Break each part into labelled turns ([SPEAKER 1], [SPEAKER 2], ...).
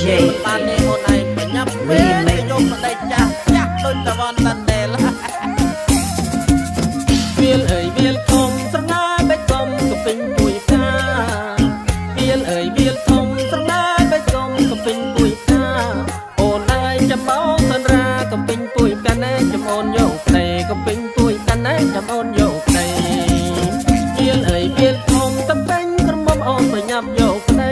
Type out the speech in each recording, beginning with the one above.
[SPEAKER 1] បាននេះអូនឯងប្រញាប់វិញយកមកដេកចាស់ចាស់ដូចតវ៉ាន់តាន់ដែលវាលអើយវាលធំស្រងាបេះកុំក៏ពេញពួយផ្កាវាលអើយវាលធំស្រងាបេះកុំក៏ពេញពួយផ្កាអូនឯងចាំបោសិនរាក៏ពេញពួយកាន់ឯងចាំអូនយកផ្លេក៏ពេញពួយកាន់ឯងចាំអូនយកផ្លេវាលអើយវាលធំតពេញក្រមុំអូនប្រញាប់យកផ្លេ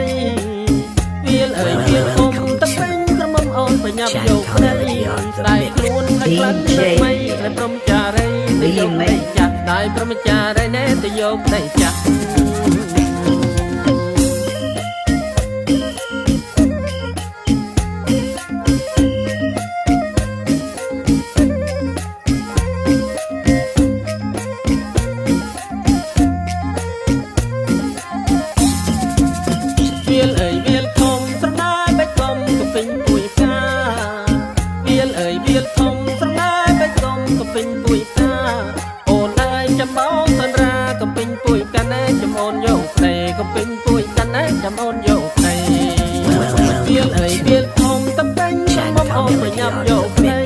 [SPEAKER 1] វាលអើយវាលធំតពេញក្រមុំអូនប្រញាប់យកផ្លេស្ដាយខ្លួនឲ្យខ្លាំងលើកមិនតែព្រមចារីទៅយកផ្លេចាស់ស្ដាយព្រមចារីណែទៅយកផ្លេចាស់វាលអើយវាលធំស្រងាបេះកុំក៏ពេញពួយផ្កាវាលអើយវាលធំស្រងាបេះកុំក៏ពេញពួយផ្កាអូនឯងចាំបោសិនរាក៏ពេញពួយកាន់ឯងចាំអូនយកផ្លេក៏ពេញពួយកាន់ឯងចាំអូនយកផ្លេវាលអើយវាលធំតពេញចាំអូនប្រញាប់យកផ្លេ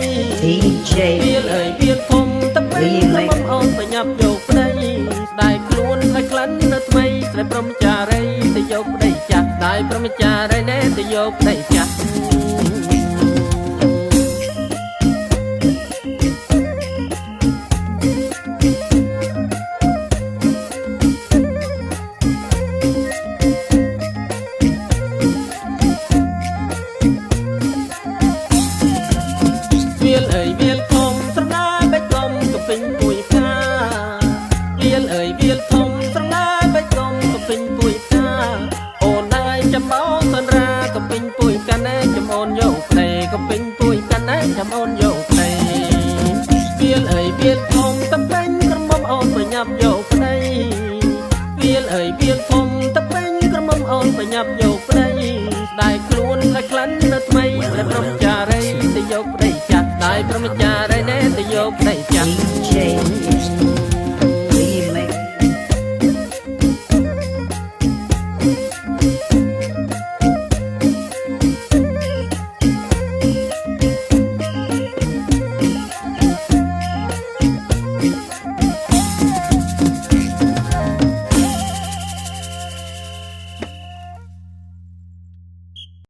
[SPEAKER 1] វាលអើយវាលធំតពេញចាំអូនប្រញាប់យកផ្លេស្ដាយខ្លួនឲ្យក្លិននៅថ្មីស្រីព្រមចារីទៅយកផ្លេចាស់ស្ដាយព្រមចារីណែទៅយកផ្លេចាស់វាលអើយវាលធំស្រងាបេះកុំក៏ពេញពួយផ្កាវាលអើយវាលធំស្រងាបេះកុំក៏ពេញពួយផ្កាអូនឯងចាំបោសិនរាក៏ពេញពួយកាន់ឯងចាំអូនយកផ្លេក៏ពេញពួយកាន់ឯងចាំអូនយកផ្លេវាលអើយវាលធំតពេញក្រមុំអូនប្រញាប់យកផ្លេវាលអើយវាលធំតពេញក្រមុំអូនប្រញាប់យក